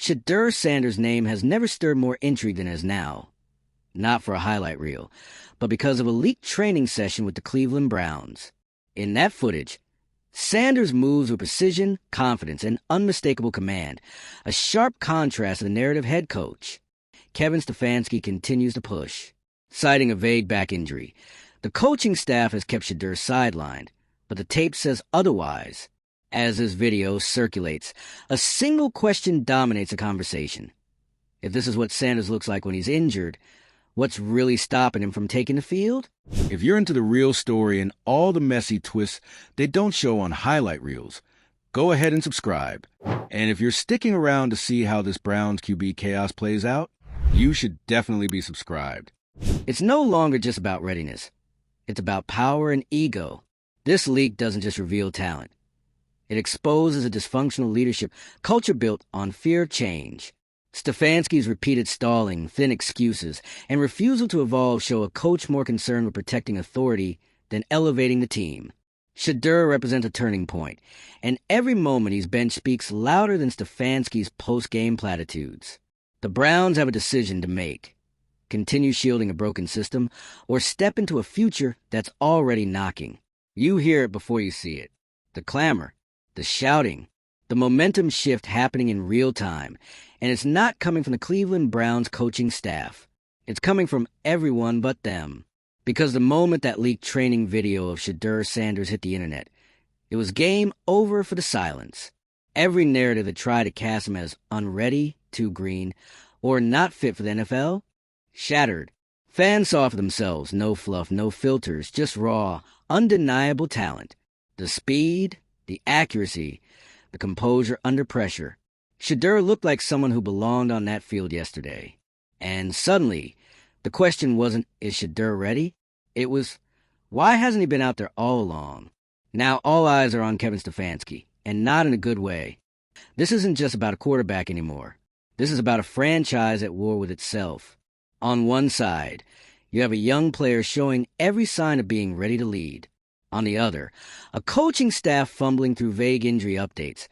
Shedeur Sanders' name has never stirred more intrigue than it has now. Not for a highlight reel, but because of a leaked training session with the Cleveland Browns. In that footage, Sanders moves with precision, confidence, and unmistakable command, a sharp contrast to the narrative head coach. Kevin Stefanski continues to push, citing a vague back injury. The coaching staff has kept Shedeur sidelined, but the tape says otherwise. As this video circulates, a single question dominates the conversation. If this is what Sanders looks like when he's injured, what's really stopping him from taking the field? If you're into the real story and all the messy twists they don't show on highlight reels, go ahead and subscribe. And if you're sticking around to see how this Browns QB chaos plays out, you should definitely be subscribed. It's no longer just about readiness. It's about power and ego. This leak doesn't just reveal talent. It exposes a dysfunctional leadership culture built on fear of change. Stefanski's repeated stalling, thin excuses, and refusal to evolve show a coach more concerned with protecting authority than elevating the team. Shedeur represents a turning point, and every moment he's benched speaks louder than Stefanski's post-game platitudes. The Browns have a decision to make. Continue shielding a broken system, or step into a future that's already knocking. You hear it before you see it. The clamor, the shouting, the momentum shift happening in real time, and it's not coming from the Cleveland Browns coaching staff. It's coming from everyone but them. Because the moment that leaked training video of Shedeur Sanders hit the internet, it was game over for the silence. Every narrative that tried to cast him as unready, too green, or not fit for the NFL, shattered. Fans saw for themselves, no fluff, no filters, just raw, undeniable talent. The speed, the accuracy, the composure under pressure. Shedeur looked like someone who belonged on that field yesterday. And suddenly, the question wasn't, is Shedeur ready? It was, why hasn't he been out there all along? Now all eyes are on Kevin Stefanski, and not in a good way. This isn't just about a quarterback anymore. This is about a franchise at war with itself. On one side, you have a young player showing every sign of being ready to lead. On the other, a coaching staff fumbling through vague injury updates,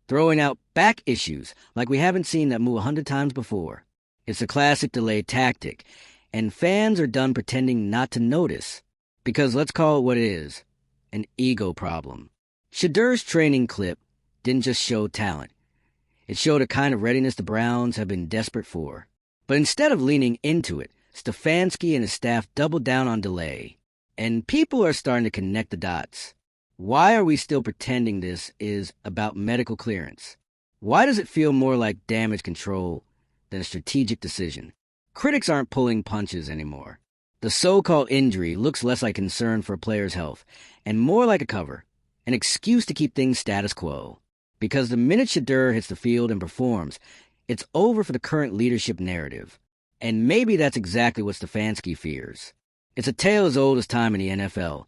throwing out back issues like we haven't seen that move 100 times before. It's a classic delay tactic, and fans are done pretending not to notice. Because let's call it what it is, an ego problem. Shedeur's training clip didn't just show talent. It showed a kind of readiness the Browns have been desperate for. But instead of leaning into it, Stefanski and his staff doubled down on delay. And people are starting to connect the dots. Why are we still pretending this is about medical clearance? Why does it feel more like damage control than a strategic decision? Critics aren't pulling punches anymore. The so-called injury looks less like concern for a player's health and more like a cover, an excuse to keep things status quo. Because the minute Shedeur hits the field and performs, it's over for the current leadership narrative. And maybe that's exactly what Stefanski fears. It's a tale as old as time in the NFL.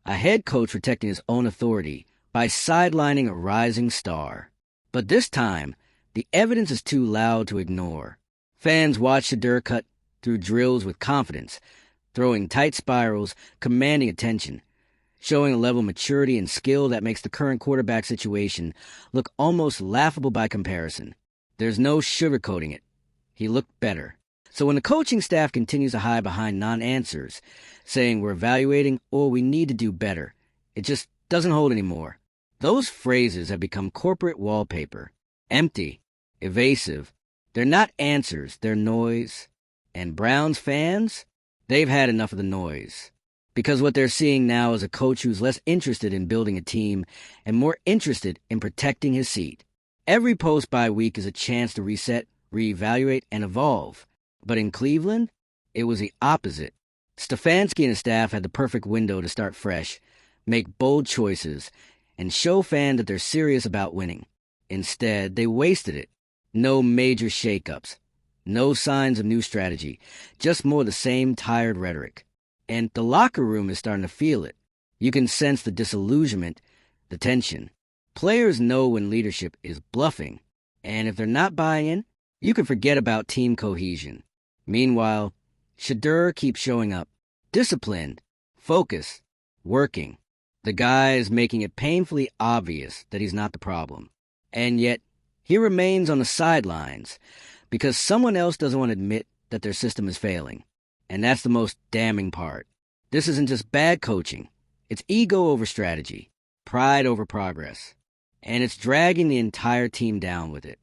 A head coach protecting his own authority by sidelining a rising star. But this time, the evidence is too loud to ignore. Fans watch Shedeur cut through drills with confidence, throwing tight spirals, commanding attention, showing a level of maturity and skill that makes the current quarterback situation look almost laughable by comparison. There's no sugarcoating it. He looked better. So when the coaching staff continues to hide behind non-answers, saying we're evaluating or we need to do better, it just doesn't hold anymore. Those phrases have become corporate wallpaper. Empty, evasive. They're not answers, they're noise. And Browns fans, they've had enough of the noise. Because what they're seeing now is a coach who's less interested in building a team and more interested in protecting his seat. Every post-bye week is a chance to reset, reevaluate, and evolve. But in Cleveland, it was the opposite. Stefanski and his staff had the perfect window to start fresh, make bold choices, and show fans that they're serious about winning. Instead, they wasted it. No major shakeups. No signs of new strategy. Just more of the same tired rhetoric. And the locker room is starting to feel it. You can sense the disillusionment, the tension. Players know when leadership is bluffing. And if they're not buying in, you can forget about team cohesion. Meanwhile, Shedeur keeps showing up. Disciplined, focused, working. The guy is making it painfully obvious that he's not the problem. And yet, He remains on the sidelines because someone else doesn't want to admit that their system is failing. And that's the most damning part. This isn't just bad coaching. It's ego over strategy, pride over progress, and it's dragging the entire team down with it.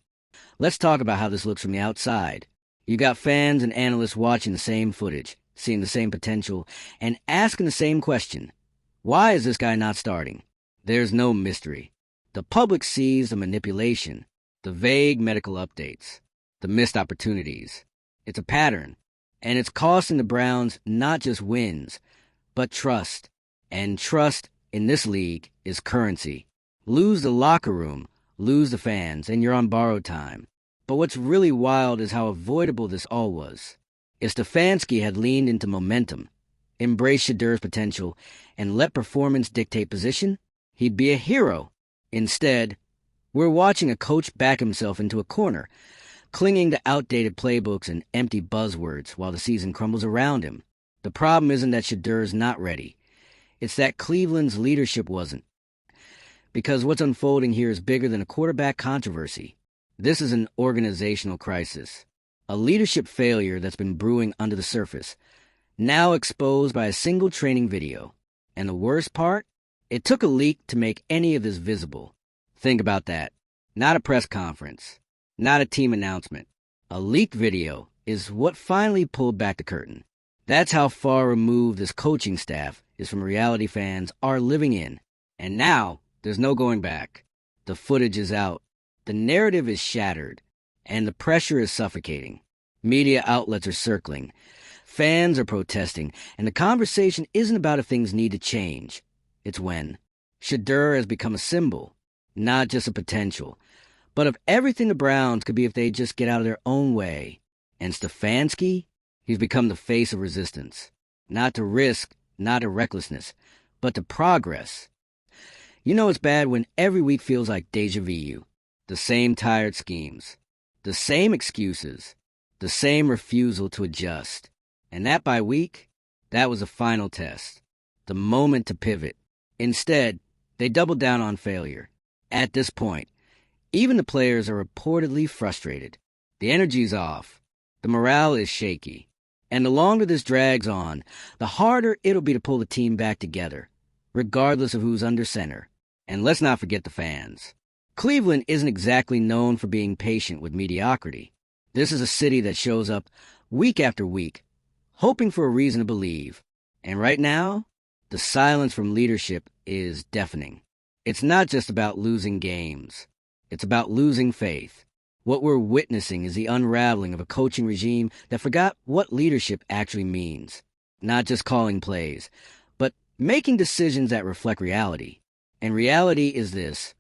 Let's talk about how this looks from the outside. You got fans and analysts watching the same footage, seeing the same potential, and asking the same question. Why is this guy not starting? There's no mystery. The public sees the manipulation, the vague medical updates, the missed opportunities. It's a pattern, and it's costing the Browns not just wins, but trust. And trust in this league is currency. Lose the locker room, lose the fans, and you're on borrowed time. But what's really wild is how avoidable this all was. If Stefanski had leaned into momentum, embraced Shedeur's potential, and let performance dictate position, he'd be a hero. Instead, we're watching a coach back himself into a corner, clinging to outdated playbooks and empty buzzwords while the season crumbles around him. The problem isn't that Shedeur's not ready. It's that Cleveland's leadership wasn't. Because what's unfolding here is bigger than a quarterback controversy. This is an organizational crisis, a leadership failure that's been brewing under the surface, now exposed by a single training video. And the worst part? It took a leak to make any of this visible. Think about that. Not a press conference, not a team announcement. A leaked video is what finally pulled back the curtain. That's how far removed this coaching staff is from reality fans are living in. And now, there's no going back. The footage is out. The narrative is shattered. And the pressure is suffocating. Media outlets are circling. Fans are protesting. And the conversation isn't about if things need to change. It's when. Shedeur has become a symbol, not just a potential, but of everything the Browns could be if they just get out of their own way. And Stefanski? He's become the face of resistance. Not to risk, not to recklessness, but to progress. You know it's bad when every week feels like deja vu. The same tired schemes. The same excuses. The same refusal to adjust. And that by week, that was the final test. The moment to pivot. Instead, they doubled down on failure. At this point, even the players are reportedly frustrated. The energy's off. The morale is shaky. And the longer this drags on, the harder it'll be to pull the team back together, regardless of who's under center. And let's not forget the fans. Cleveland isn't exactly known for being patient with mediocrity. This is a city that shows up week after week, hoping for a reason to believe. And right now, the silence from leadership is deafening. It's not just about losing games. It's about losing faith. What we're witnessing is the unraveling of a coaching regime that forgot what leadership actually means. Not just calling plays, but making decisions that reflect reality. And reality is this.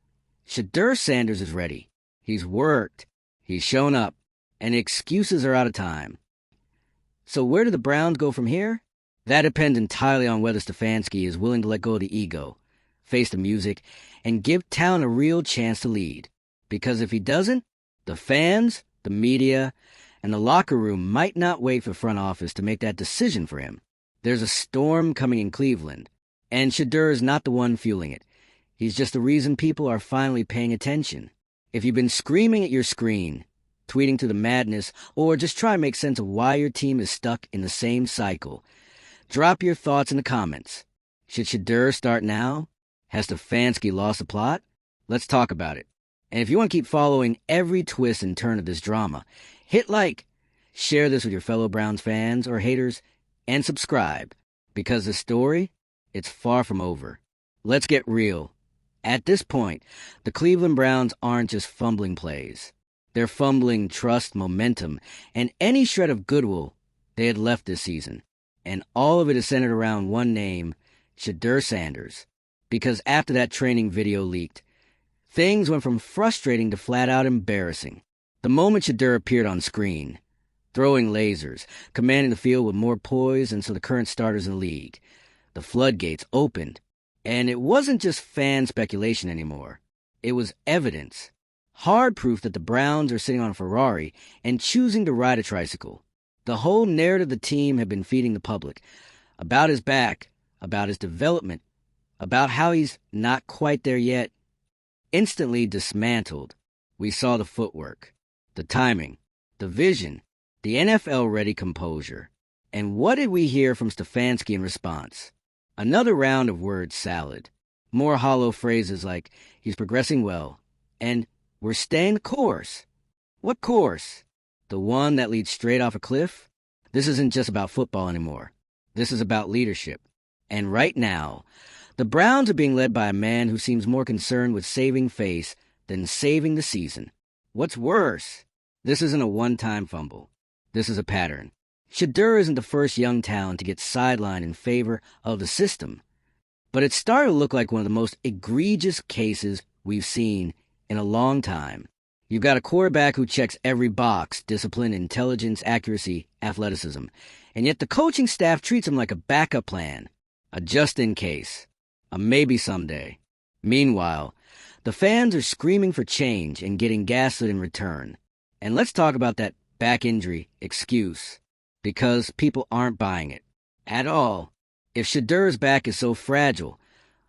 Shedeur Sanders is ready. He's worked. He's shown up. And excuses are out of time. So where do the Browns go from here? That depends entirely on whether Stefanski is willing to let go of the ego, face the music, and give talent a real chance to lead. Because if he doesn't, the fans, the media, and the locker room might not wait for front office to make that decision for him. There's a storm coming in Cleveland, and Shedeur is not the one fueling it. He's just the reason people are finally paying attention. If you've been screaming at your screen, tweeting to the madness, or just try to make sense of why your team is stuck in the same cycle, drop your thoughts in the comments. Should Shedeur start now? Has Stefanski lost the plot? Let's talk about it. And if you want to keep following every twist and turn of this drama, hit like, share this with your fellow Browns fans or haters, and subscribe. Because the story, it's far from over. Let's get real. At this point, the Cleveland Browns aren't just fumbling plays. They're fumbling trust, momentum, and any shred of goodwill they had left this season. And all of it is centered around one name, Shedeur Sanders. Because after that training video leaked, things went from frustrating to flat-out embarrassing. The moment Shedeur appeared on screen, throwing lasers, commanding the field with more poise than some of the current starters in the league, the floodgates opened. And it wasn't just fan speculation anymore. It was evidence. Hard proof that the Browns are sitting on a Ferrari and choosing to ride a tricycle. The whole narrative the team had been feeding the public, about his back, about his development, about how he's not quite there yet, instantly dismantled. We saw the footwork, the timing, the vision, the NFL-ready composure. And what did we hear from Stefanski in response? Another round of word salad. More hollow phrases like, he's progressing well, and we're staying the course. What course? The one that leads straight off a cliff? This isn't just about football anymore. This is about leadership. And right now, the Browns are being led by a man who seems more concerned with saving face than saving the season. What's worse, this isn't a one-time fumble. This is a pattern. Shedeur isn't the first young talent to get sidelined in favor of the system, but it's starting to look like one of the most egregious cases we've seen in a long time. You've got a quarterback who checks every box: discipline, intelligence, accuracy, athleticism, and yet the coaching staff treats him like a backup plan, a just-in-case, a maybe someday. Meanwhile, the fans are screaming for change and getting gaslit in return. And let's talk about that back injury excuse, because people aren't buying it at all. If Shedeur's back is so fragile,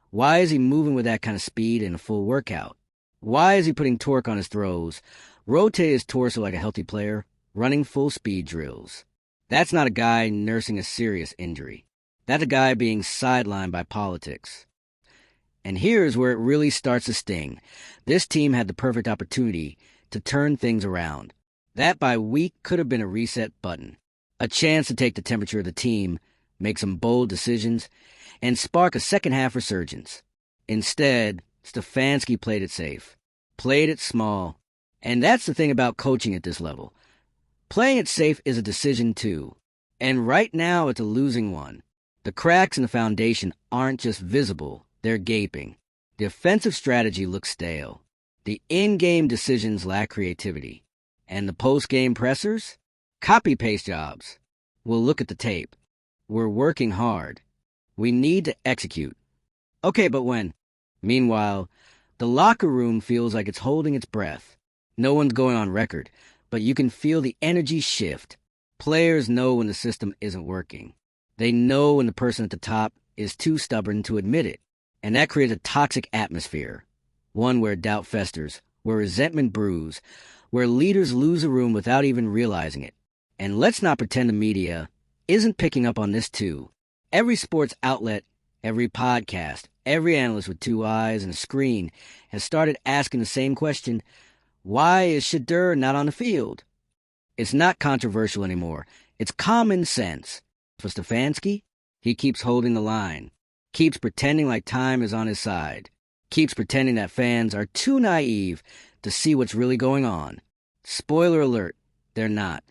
why is he moving with that kind of speed in a full workout? Why is he putting torque on his throws, rotating his torso like a healthy player, running full speed drills? That's not a guy nursing a serious injury. That's a guy being sidelined by politics. And here's where it really starts to sting. This team had the perfect opportunity to turn things around. That bye week could have been a reset button, a chance to take the temperature of the team, make some bold decisions, and spark a second-half resurgence. Instead, Stefanski played it safe, played it small. And that's the thing about coaching at this level. Playing it safe is a decision, too. And right now, it's a losing one. The cracks in the foundation aren't just visible, they're gaping. The offensive strategy looks stale. The in-game decisions lack creativity. And the post-game pressers? Copy-paste jobs. We'll look at the tape. We're working hard. We need to execute. Okay, but when? Meanwhile, the locker room feels like it's holding its breath. No one's going on record, but you can feel the energy shift. Players know when the system isn't working. They know when the person at the top is too stubborn to admit it. And that creates a toxic atmosphere. One where doubt festers, where resentment brews, where leaders lose a room without even realizing it. And let's not pretend the media isn't picking up on this too. Every sports outlet, every podcast, every analyst with two eyes and a screen has started asking the same question: why is Shedeur not on the field? It's not controversial anymore. It's common sense. For Stefanski, he keeps holding the line, keeps pretending like time is on his side, keeps pretending that fans are too naive to see what's really going on. Spoiler alert, they're not.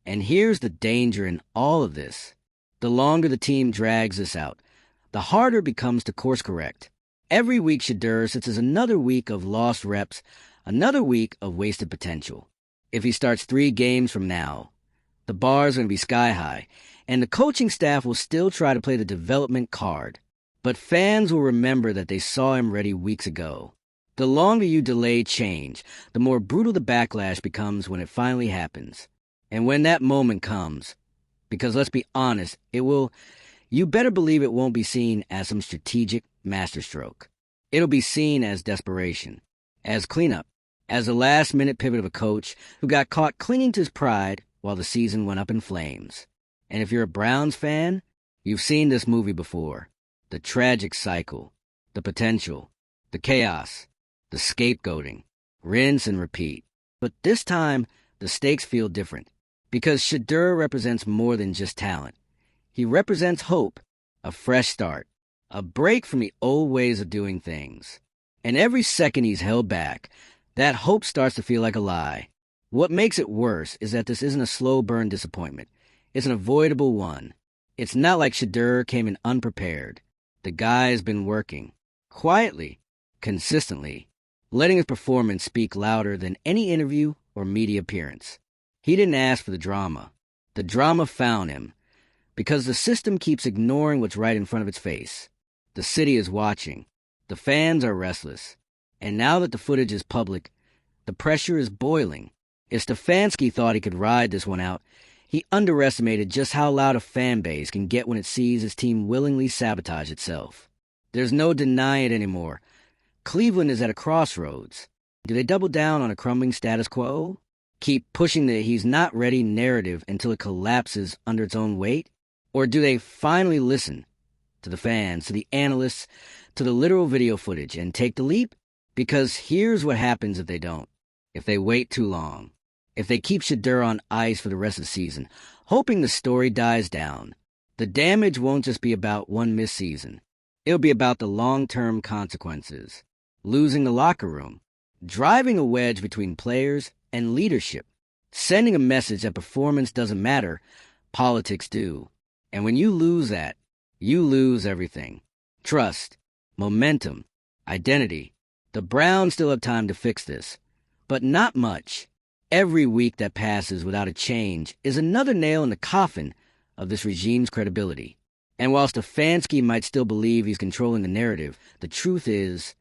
And here's the danger in all of this. The longer the team drags this out, the harder it becomes to course correct. Every week Shedeur sits as another week of lost reps, another week of wasted potential. If he starts 3 games from now, the bar's going to be sky high, and the coaching staff will still try to play the development card. But fans will remember that they saw him ready weeks ago. The longer you delay change, the more brutal the backlash becomes when it finally happens. And when that moment comes, because let's be honest, you better believe it won't be seen as some strategic masterstroke. It'll be seen as desperation, as cleanup, as a last-minute pivot of a coach who got caught clinging to his pride while the season went up in flames. And if you're a Browns fan, you've seen this movie before. The tragic cycle, the potential, the chaos, the scapegoating, rinse and repeat. But this time, the stakes feel different, because Shedeur represents more than just talent. He represents hope, a fresh start, a break from the old ways of doing things. And every second he's held back, that hope starts to feel like a lie. What makes it worse is that this isn't a slow burn disappointment. It's an avoidable one. It's not like Shedeur came in unprepared. The guy's been working, quietly, consistently, letting his performance speak louder than any interview or media appearance. He didn't ask for the drama. The drama found him, because the system keeps ignoring what's right in front of its face. The city is watching. The fans are restless. And now that the footage is public, the pressure is boiling. If Stefanski thought he could ride this one out, he underestimated just how loud a fan base can get when it sees his team willingly sabotage itself. There's no denying it anymore. Cleveland is at a crossroads. Do they double down on a crumbling status quo? Keep pushing the he's not ready narrative until it collapses under its own weight? Or do they finally listen to the fans, to the analysts, to the literal video footage and take the leap? Because here's what happens if they don't. If they wait too long. If they keep Shedeur on ice for the rest of the season, hoping the story dies down. The damage won't just be about one missed season. It'll be about the long-term consequences. Losing the locker room. Driving a wedge between players and leadership. Sending a message that performance doesn't matter, politics do. And when you lose that, you lose everything. Trust, momentum, identity. The Browns still have time to fix this, but not much. Every week that passes without a change is another nail in the coffin of this regime's credibility. And while Stefanski might still believe he's controlling the narrative, the truth is,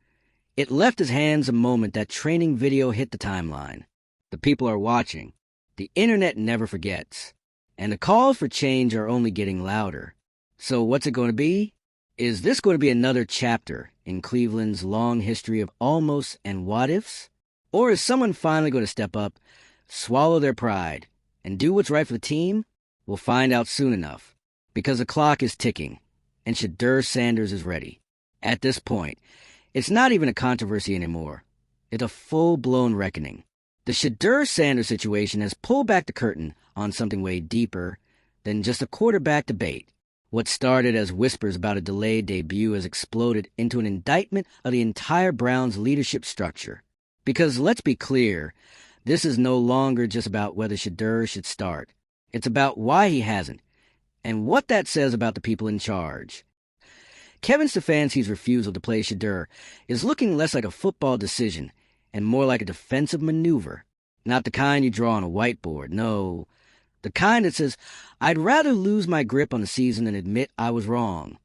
it left his hands the moment that training video hit the timeline. The people are watching. The internet never forgets. And the calls for change are only getting louder. So what's it going to be? Is this going to be another chapter in Cleveland's long history of almost and what-ifs? Or is someone finally going to step up, swallow their pride, and do what's right for the team? We'll find out soon enough. Because the clock is ticking, and Shedeur Sanders is ready. At this point, it's not even a controversy anymore. It's a full-blown reckoning. The Shedeur Sanders situation has pulled back the curtain on something way deeper than just a quarterback debate. What started as whispers about a delayed debut has exploded into an indictment of the entire Browns leadership structure. Because let's be clear, this is no longer just about whether Shedeur should start. It's about why he hasn't, and what that says about the people in charge. Kevin Stefanski's refusal to play Shedeur is looking less like a football decision and more like a defensive maneuver. Not the kind you draw on a whiteboard, no. The kind that says, I'd rather lose my grip on the season than admit I was wrong.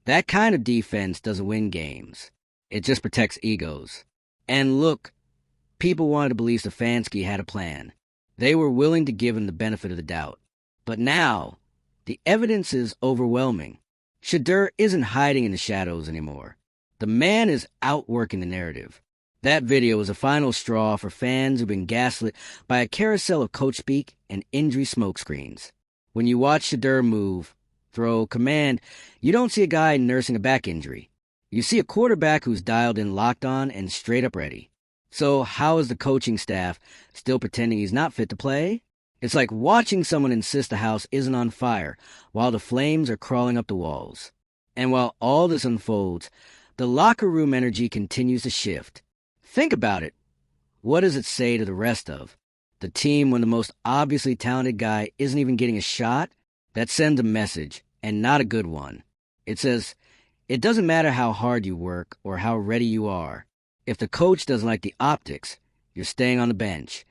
That kind of defense doesn't win games. It just protects egos. And look, people wanted to believe Stefanski had a plan. They were willing to give him the benefit of the doubt. But now, the evidence is overwhelming. Shedeur isn't hiding in the shadows anymore. The man is outworking the narrative. That video was a final straw for fans who've been gaslit by a carousel of coach speak and injury smokescreens. When you watch Shedeur move, throw, command, you don't see a guy nursing a back injury. You see a quarterback who's dialed in, locked on, and straight up ready. So how is the coaching staff still pretending he's not fit to play? It's like watching someone insist the house isn't on fire while the flames are crawling up the walls. And while all this unfolds, the locker room energy continues to shift. Think about it. What does it say to the rest of the team when the most obviously talented guy isn't even getting a shot? That sends a message, and not a good one. It says, it doesn't matter how hard you work or how ready you are. If the coach doesn't like the optics, you're staying on the bench.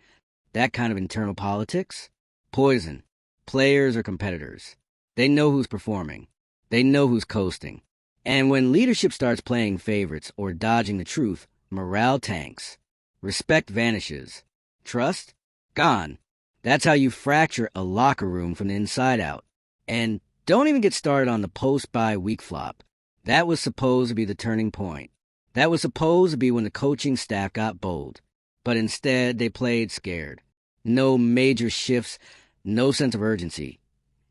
That kind of internal politics? Poison. Players or competitors. They know who's performing. They know who's coasting. And when leadership starts playing favorites or dodging the truth, morale tanks. Respect vanishes. Trust? Gone. That's how you fracture a locker room from the inside out. And don't even get started on the post-bye week flop. That was supposed to be the turning point. That was supposed to be when the coaching staff got bold. But instead, they played scared. No major shifts, no sense of urgency.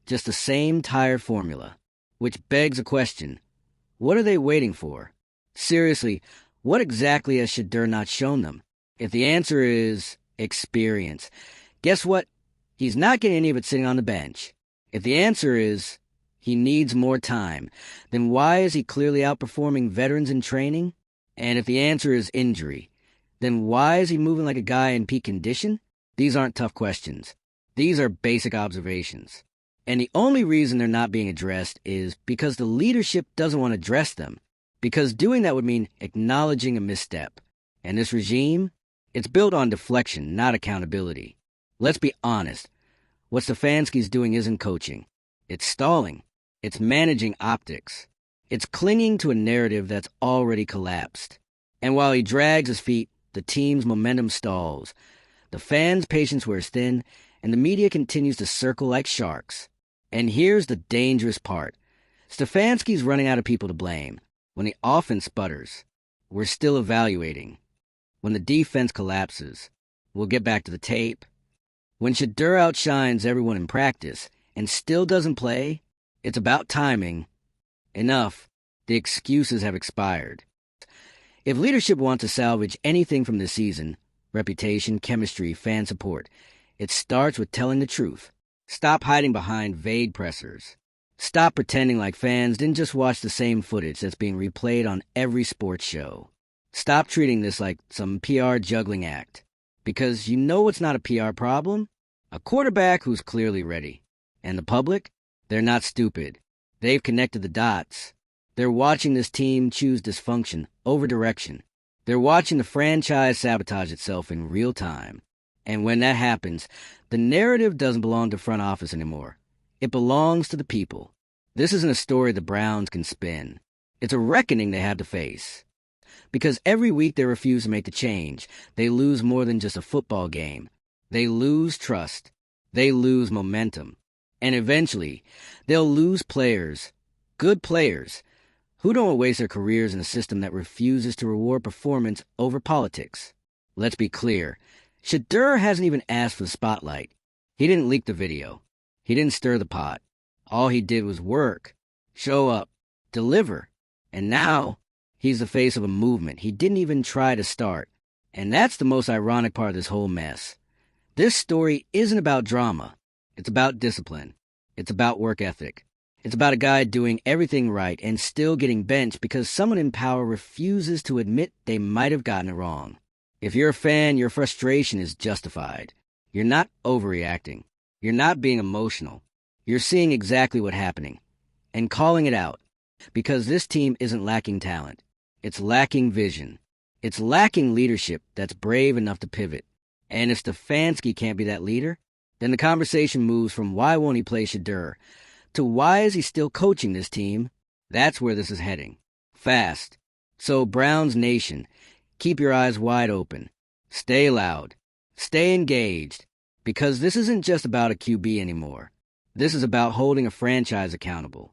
Just the same tired formula. Which begs a question. What are they waiting for? Seriously, what exactly has Shedeur not shown them? If the answer is experience, guess what? He's not getting any of it sitting on the bench. If the answer is he needs more time, then why is he clearly outperforming veterans in training? And if the answer is injury, then why is he moving like a guy in peak condition? These aren't tough questions. These are basic observations. And the only reason they're not being addressed is because the leadership doesn't want to address them. Because doing that would mean acknowledging a misstep. And this regime, it's built on deflection, not accountability. Let's be honest. What Stefanski's doing isn't coaching. It's stalling. It's managing optics. It's clinging to a narrative that's already collapsed. And while he drags his feet, the team's momentum stalls. The fans' patience wears thin, and the media continues to circle like sharks. And here's the dangerous part. Stefanski's running out of people to blame. When the offense sputters, we're still evaluating. when the defense collapses. We'll get back to the tape. When Shedeur outshines everyone in practice and still doesn't play, it's about timing. Enough. The excuses have expired. If leadership wants to salvage anything from this season, reputation, chemistry, fan support, it starts with telling the truth. Stop hiding behind vague pressers. Stop pretending like fans didn't just watch the same footage that's being replayed on every sports show. Stop treating this like some PR juggling act. Because you know it's not a PR problem? A quarterback who's clearly ready. And the public? They're not stupid. They've connected the dots. They're watching this team choose dysfunction over direction. They're watching the franchise sabotage itself in real time. And when that happens, the narrative doesn't belong to front office anymore. It belongs to the people. This isn't a story the Browns can spin. It's a reckoning they have to face. Because every week they refuse to make the change, they lose more than just a football game. They lose trust. They lose momentum. And eventually, they'll lose players, good players, who don't waste their careers in a system that refuses to reward performance over politics. Let's be clear. Shedeur hasn't even asked for the spotlight. He didn't leak the video. He didn't stir the pot. All he did was work, show up, deliver. And now, he's the face of a movement he didn't even try to start. And that's the most ironic part of this whole mess. This story isn't about drama. It's about discipline. It's about work ethic. It's about a guy doing everything right and still getting benched because someone in power refuses to admit they might have gotten it wrong. If you're a fan, your frustration is justified. You're not overreacting. You're not being emotional. You're seeing exactly what's happening and calling it out because this team isn't lacking talent. It's lacking vision. It's lacking leadership that's brave enough to pivot. And if Stefanski can't be that leader, then the conversation moves from why won't he play Shedeur to why is he still coaching this team? That's where this is heading. Fast. So Browns Nation, keep your eyes wide open. Stay loud. Stay engaged. Because this isn't just about a QB anymore. This is about holding a franchise accountable.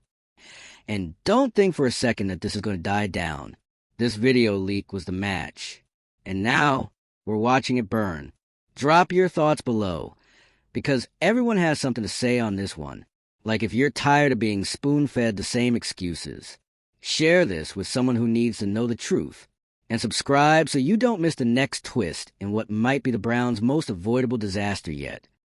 And don't think for a second that this is going to die down. This video leak was the match. And now, we're watching it burn. Drop your thoughts below. Because everyone has something to say on this one. Like if you're tired of being spoon-fed the same excuses. Share this with someone who needs to know the truth. And subscribe so you don't miss the next twist in what might be the Browns' most avoidable disaster yet.